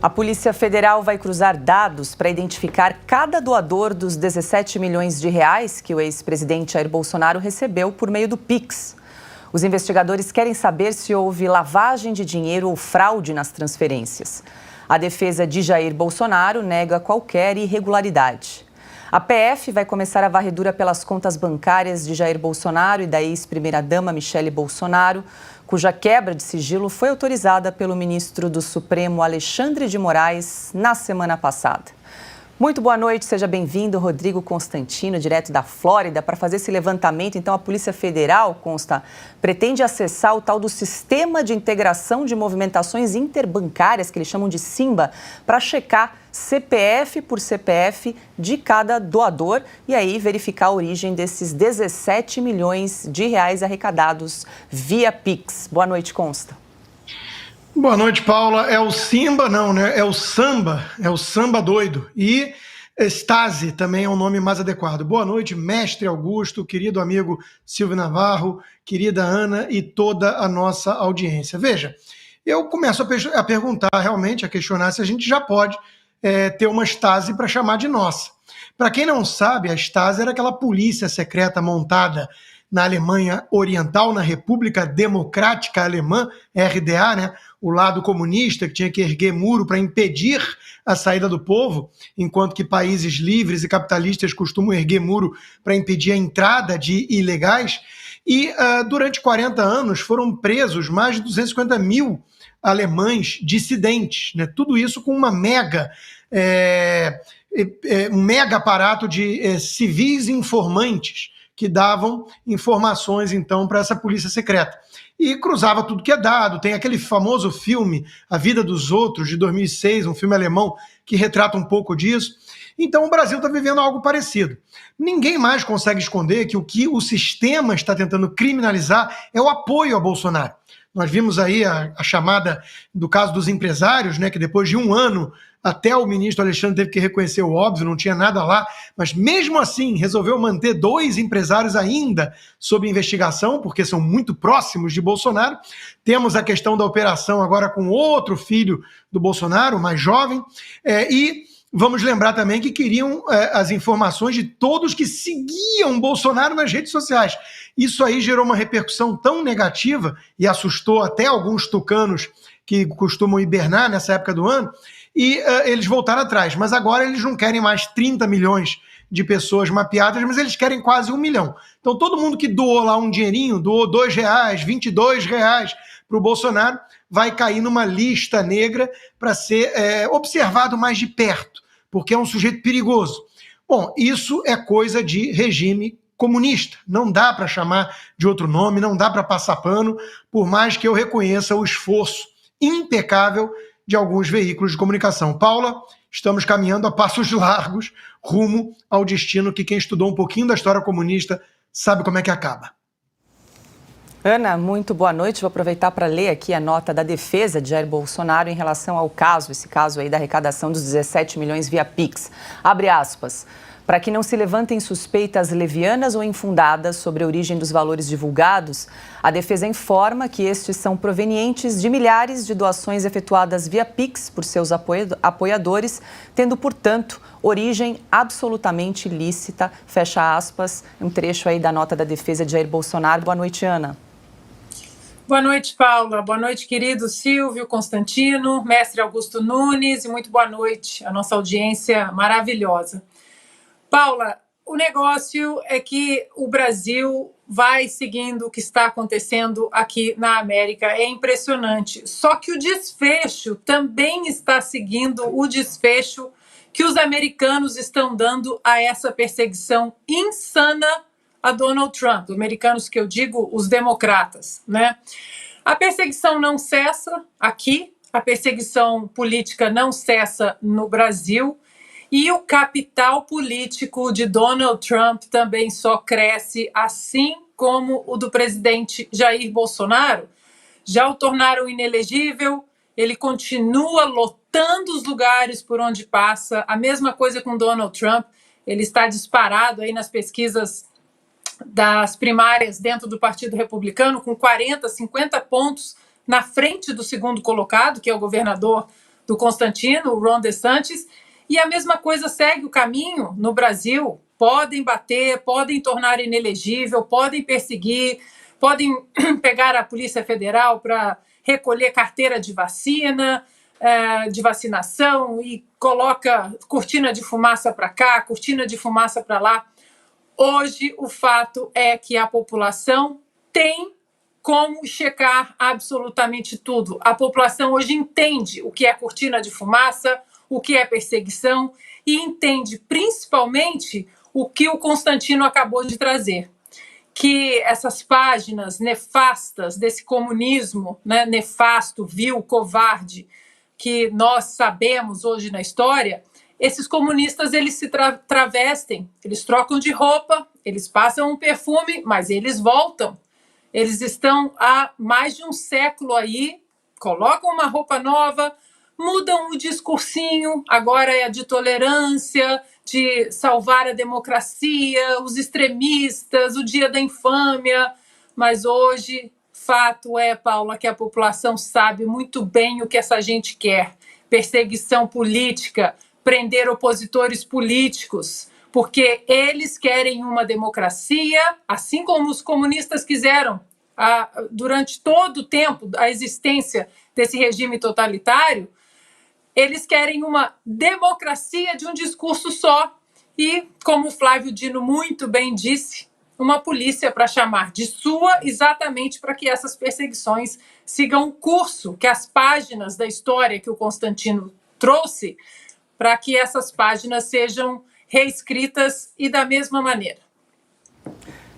A Polícia Federal vai cruzar dados para identificar cada doador dos 17 milhões de reais que o ex-presidente Jair Bolsonaro recebeu por meio do Pix. Os investigadores querem saber se houve lavagem de dinheiro ou fraude nas transferências. A defesa de Jair Bolsonaro nega qualquer irregularidade. A PF vai começar a varredura pelas contas bancárias de Jair Bolsonaro e da ex-primeira-dama Michele Bolsonaro, cuja quebra de sigilo foi autorizada pelo ministro do Supremo Alexandre de Moraes na semana passada. Muito boa noite, seja bem-vindo, Rodrigo Constantino, direto da Flórida, para fazer esse levantamento. Então, a Polícia Federal, Consta, pretende acessar o tal do Sistema de Integração de Movimentações Interbancárias, que eles chamam de SIMBA, para checar CPF por CPF de cada doador e aí verificar a origem desses 17 milhões de reais arrecadados via Pix. Boa noite, Consta. Boa noite, Paula. É o Simba, não, né? É o Samba doido. E Stasi também é um nome mais adequado. Boa noite, mestre Augusto, querido amigo Silvio Navarro, querida Ana e toda a nossa audiência. Veja, eu começo a perguntar realmente, a questionar se a gente já pode ter uma Stasi para chamar de nossa. Para quem não sabe, a Stasi era aquela polícia secreta montada na Alemanha Oriental, na República Democrática Alemã, RDA, né? O lado comunista que tinha que erguer muro para impedir a saída do povo, enquanto que países livres e capitalistas costumam erguer muro para impedir a entrada de ilegais. E durante 40 anos foram presos mais de 250 mil alemães dissidentes, né? Tudo isso com um mega aparato de civis informantes que davam informações, então, para essa polícia secreta. E cruzava tudo que é dado. Tem aquele famoso filme, A Vida dos Outros, de 2006, um filme alemão que retrata um pouco disso. Então, o Brasil está vivendo algo parecido. Ninguém mais consegue esconder que o sistema está tentando criminalizar é o apoio a Bolsonaro. Nós vimos aí a chamada do caso dos empresários, né, que depois de um ano até o ministro Alexandre teve que reconhecer o óbvio, não tinha nada lá, mas mesmo assim resolveu manter 2 empresários ainda sob investigação, porque são muito próximos de Bolsonaro. Temos a questão da operação agora com outro filho do Bolsonaro, mais jovem, e vamos lembrar também que queriam as informações de todos que seguiam Bolsonaro nas redes sociais. Isso aí gerou uma repercussão tão negativa e assustou até alguns tucanos que costumam hibernar nessa época do ano, e eles voltaram atrás. Mas agora eles não querem mais 30 milhões de pessoas mapeadas, mas eles querem quase 1 milhão. Então todo mundo que doou lá um dinheirinho, doou R$2, R$22 para o Bolsonaro, vai cair numa lista negra para ser observado mais de perto, porque é um sujeito perigoso. Bom, isso é coisa de regime comunista. Não dá para chamar de outro nome, não dá para passar pano, por mais que eu reconheça o esforço impecável de alguns veículos de comunicação. Paula, estamos caminhando a passos largos rumo ao destino que quem estudou um pouquinho da história comunista sabe como é que acaba. Ana, muito boa noite. Vou aproveitar para ler aqui a nota da defesa de Jair Bolsonaro em relação ao caso, esse caso aí da arrecadação dos 17 milhões via Pix. Abre aspas. Para que não se levantem suspeitas levianas ou infundadas sobre a origem dos valores divulgados, a defesa informa que estes são provenientes de milhares de doações efetuadas via Pix por seus apoiadores, tendo, portanto, origem absolutamente lícita. Fecha aspas, um trecho aí da nota da defesa de Jair Bolsonaro. Boa noite, Ana. Boa noite, Paula. Boa noite, querido Silvio Constantino, mestre Augusto Nunes, e muito boa noite à nossa audiência maravilhosa. Paula, o negócio é que o Brasil vai seguindo o que está acontecendo aqui na América. É impressionante. Só que o desfecho também está seguindo o desfecho que os americanos estão dando a essa perseguição insana a Donald Trump. Os americanos que eu digo, os democratas, né? A perseguição não cessa aqui, a perseguição política não cessa no Brasil. E o capital político de Donald Trump também só cresce, assim como o do presidente Jair Bolsonaro. Já o tornaram inelegível, ele continua lotando os lugares por onde passa. A mesma coisa com Donald Trump, ele está disparado aí nas pesquisas das primárias dentro do Partido Republicano, com 40, 50 pontos na frente do segundo colocado, que é o governador do Constantino, o Ron DeSantis, e a mesma coisa segue o caminho no Brasil. Podem bater, podem tornar inelegível, podem perseguir, podem pegar a Polícia Federal para recolher carteira de vacina, de vacinação, e coloca cortina de fumaça para cá, cortina de fumaça para lá. Hoje, o fato é que a população tem como checar absolutamente tudo. A população hoje entende o que é cortina de fumaça, o que é perseguição, e entende principalmente o que o Constantino acabou de trazer, que essas páginas nefastas desse comunismo, né, nefasto, vil, covarde, que nós sabemos hoje na história, esses comunistas, eles se travestem, eles trocam de roupa, eles passam um perfume, mas eles voltam. Eles estão há mais de um século aí, colocam uma roupa nova, mudam o discursinho, agora é de tolerância, de salvar a democracia, os extremistas, o dia da infâmia. Mas hoje, fato é, Paula, que a população sabe muito bem o que essa gente quer. Perseguição política, prender opositores políticos, porque eles querem uma democracia, assim como os comunistas quiseram durante todo o tempo a existência desse regime totalitário. Eles querem uma democracia de um discurso só e, como o Flávio Dino muito bem disse, uma polícia para chamar de sua, exatamente para que essas perseguições sigam o curso, que as páginas da história que o Constantino trouxe, para que essas páginas sejam reescritas e da mesma maneira.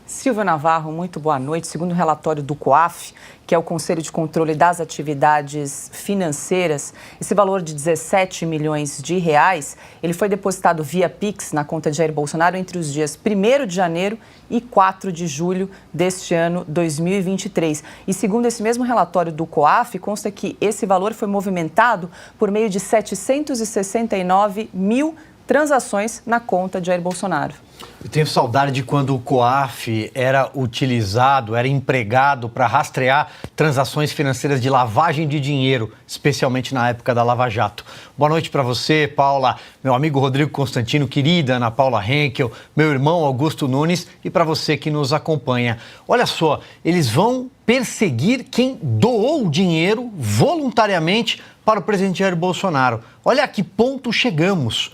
Silvia Navarro, muito boa noite. Segundo o relatório do COAF, que é o Conselho de Controle das Atividades Financeiras, esse valor de 17 milhões de reais, ele foi depositado via Pix na conta de Jair Bolsonaro entre os dias 1º de janeiro e 4 de julho deste ano 2023. E segundo esse mesmo relatório do COAF, consta que esse valor foi movimentado por meio de 769 mil transações na conta de Jair Bolsonaro. Eu tenho saudade de quando o COAF era utilizado, era empregado para rastrear transações financeiras de lavagem de dinheiro, especialmente na época da Lava Jato. Boa noite para você, Paula, meu amigo Rodrigo Constantino, querida Ana Paula Henkel, meu irmão Augusto Nunes e para você que nos acompanha. Olha só, eles vão perseguir quem doou dinheiro voluntariamente para o presidente Jair Bolsonaro. Olha a que ponto chegamos.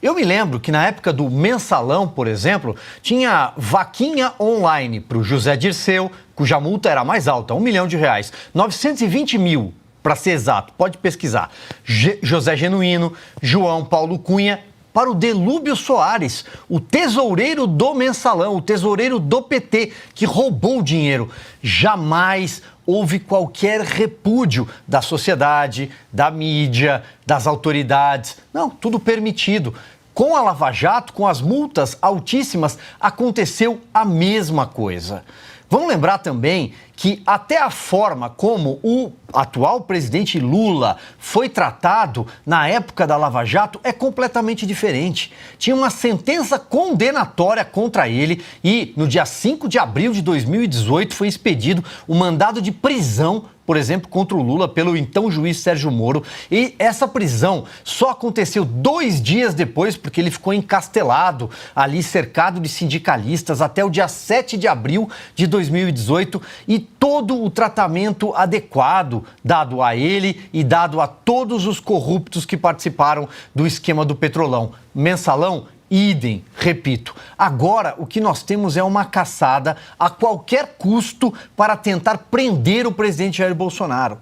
Eu me lembro que na época do Mensalão, por exemplo, tinha vaquinha online para o José Dirceu, cuja multa era mais alta, R$1 milhão, 920 mil, para ser exato, pode pesquisar. José Genuíno, João Paulo Cunha, para o Delúbio Soares, o tesoureiro do Mensalão, o tesoureiro do PT, que roubou o dinheiro. Jamais houve qualquer repúdio da sociedade, da mídia, das autoridades. Não, tudo permitido. Com a Lava Jato, com as multas altíssimas, aconteceu a mesma coisa. Vamos lembrar também que até a forma como o atual presidente Lula foi tratado na época da Lava Jato é completamente diferente. Tinha uma sentença condenatória contra ele e no dia 5 de abril de 2018 foi expedido o mandado de prisão, por exemplo, contra o Lula pelo então juiz Sérgio Moro. E essa prisão só aconteceu 2 dias depois, porque ele ficou encastelado ali, cercado de sindicalistas, até o dia 7 de abril de 2018. E todo o tratamento adequado dado a ele e dado a todos os corruptos que participaram do esquema do Petrolão. Mensalão, idem, repito. Agora, o que nós temos é uma caçada a qualquer custo para tentar prender o presidente Jair Bolsonaro.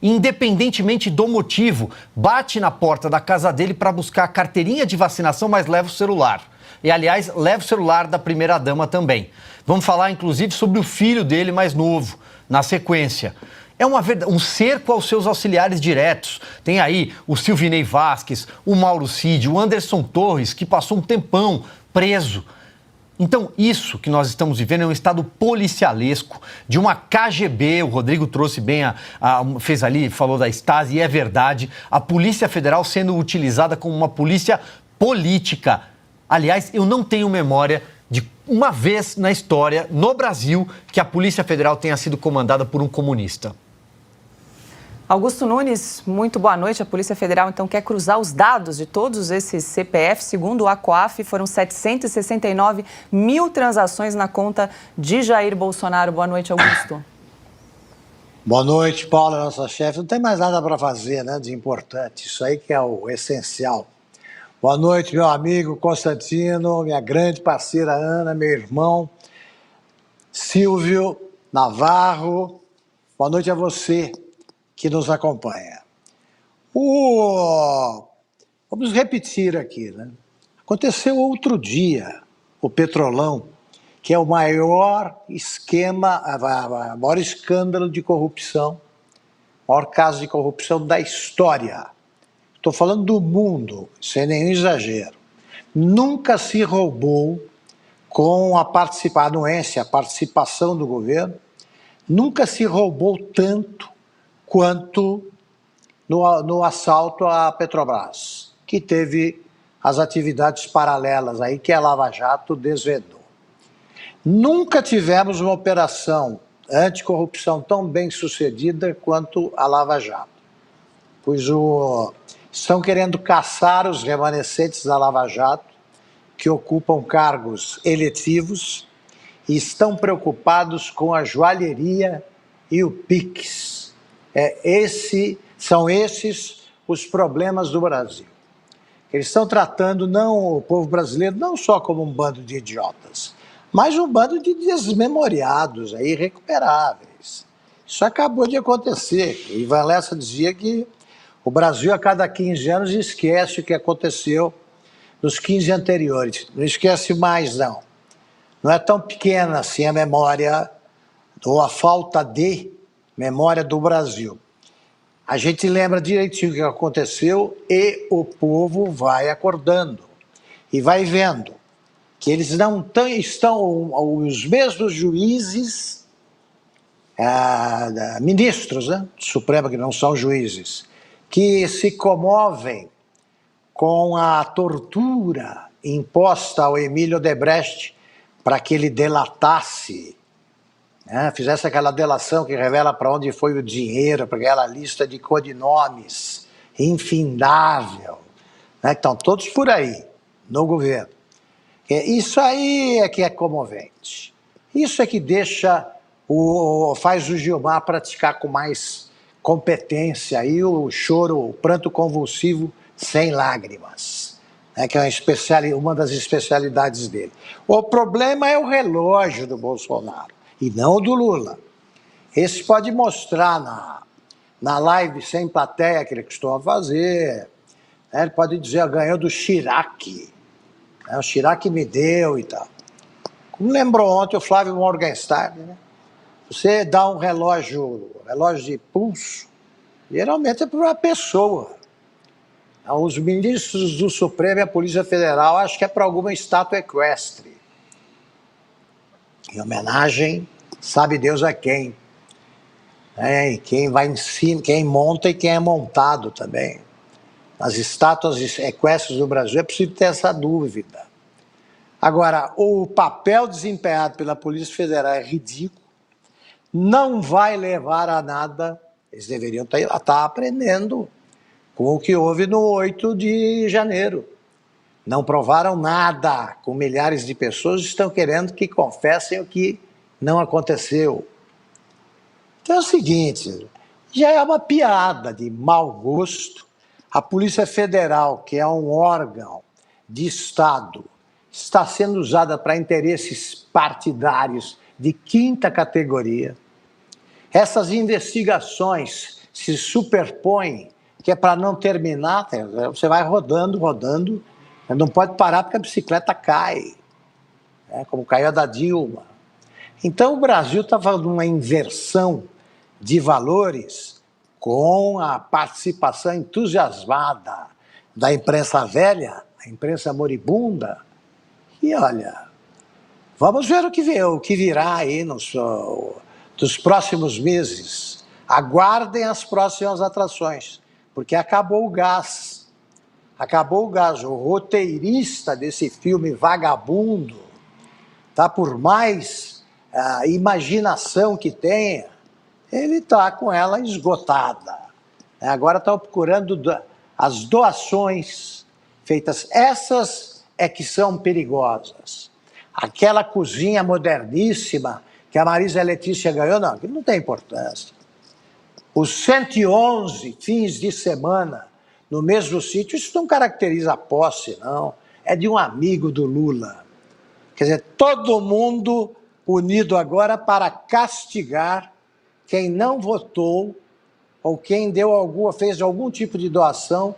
Independentemente do motivo, bate na porta da casa dele para buscar a carteirinha de vacinação, mas leva o celular. E, aliás, leva o celular da primeira-dama também. Vamos falar, inclusive, sobre o filho dele mais novo, na sequência. É um cerco aos seus auxiliares diretos. Tem aí o Silvinei Vasquez, o Mauro Cid, o Anderson Torres, que passou um tempão preso. Então, isso que nós estamos vivendo é um estado policialesco, de uma KGB, o Rodrigo trouxe bem, fez ali, falou da Stasi, e é verdade, a Polícia Federal sendo utilizada como uma polícia política. Aliás, eu não tenho memória de uma vez na história, no Brasil, que a Polícia Federal tenha sido comandada por um comunista. Augusto Nunes, muito boa noite. A Polícia Federal, então, quer cruzar os dados de todos esses CPFs. Segundo o ACOAF, foram 769 mil transações na conta de Jair Bolsonaro. Boa noite, Augusto. Boa noite, Paula, nossa chefe. Não tem mais nada para fazer, né, de importante. Isso aí que é o essencial. Boa noite, meu amigo Constantino, minha grande parceira Ana, meu irmão Silvio Navarro. Boa noite a você que nos acompanha. Vamos repetir aqui, né? Aconteceu outro dia o Petrolão, que é o maior esquema, o maior escândalo de corrupção, o maior caso de corrupção da história. Estou falando do mundo, sem nenhum exagero. Nunca se roubou com a participação do governo, nunca se roubou tanto quanto no assalto à Petrobras, que teve as atividades paralelas aí que a Lava Jato desvendou. Nunca tivemos uma operação anticorrupção tão bem sucedida quanto a Lava Jato, pois estão querendo caçar os remanescentes da Lava Jato que ocupam cargos eletivos e estão preocupados com a joalheria e o Pix. São esses os problemas do Brasil. Eles estão tratando o povo brasileiro não só como um bando de idiotas, mas um bando de desmemoriados, irrecuperáveis. Isso acabou de acontecer. O Ivan Lessa dizia que o Brasil, a cada 15 anos, esquece o que aconteceu nos 15 anteriores. Não esquece mais, não. Não é tão pequena assim a memória, ou a falta de memória do Brasil. A gente lembra direitinho o que aconteceu e o povo vai acordando e vai vendo que eles não estão, os mesmos juízes, ministros, né, do Supremo, que não são juízes, que se comovem com a tortura imposta ao Emílio Odebrecht para que ele delatasse, fizesse aquela delação que revela para onde foi o dinheiro, para aquela lista de codinomes infindável, né, que estão todos por aí, no governo. Isso aí é que é comovente. Isso é que faz o Gilmar praticar com mais competência aí o choro, o pranto convulsivo sem lágrimas, né, que é uma das especialidades dele. O problema é o relógio do Bolsonaro e não o do Lula. Esse pode mostrar na live sem plateia que ele costuma fazer, né, ele pode dizer, ganhou do Chirac, né, o Chirac me deu e tal. Como lembrou ontem o Flávio Morgenstern, né? Você dá um relógio de pulso, geralmente é para uma pessoa. Os ministros do Supremo e a Polícia Federal, acho que é para alguma estátua equestre. Em homenagem, sabe Deus a quem. E quem vai em cima, quem monta e quem é montado também. Nas estátuas equestres do Brasil é preciso ter essa dúvida. Agora, o papel desempenhado pela Polícia Federal é ridículo, não vai levar a nada. Eles deveriam estar aprendendo com o que houve no 8 de janeiro. Não provaram nada, com milhares de pessoas estão querendo que confessem o que não aconteceu. Então é o seguinte, já é uma piada de mau gosto. A Polícia Federal, que é um órgão de Estado, está sendo usada para interesses partidários de quinta categoria. Essas investigações se superpõem, que é para não terminar, você vai rodando, não pode parar porque a bicicleta cai, né, como caiu a da Dilma. Então o Brasil está fazendo uma inversão de valores com a participação entusiasmada da imprensa velha, a imprensa moribunda. E olha, vamos ver o que virá aí nos próximos meses. Aguardem as próximas atrações, porque acabou o gás. Acabou o gás. O roteirista desse filme vagabundo, tá, por mais imaginação que tenha, ele está com ela esgotada. Agora estão procurando as doações feitas. Essas é que são perigosas. Aquela cozinha moderníssima que a Marisa Letícia ganhou, não, aquilo não tem importância. Os 111 fins de semana no mesmo sítio, isso não caracteriza a posse, não. É de um amigo do Lula. Quer dizer, todo mundo unido agora para castigar quem não votou ou quem fez algum tipo de doação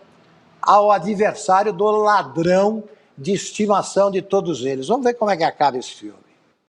ao adversário do ladrão de estimação de todos eles. Vamos ver como é que acaba esse filme.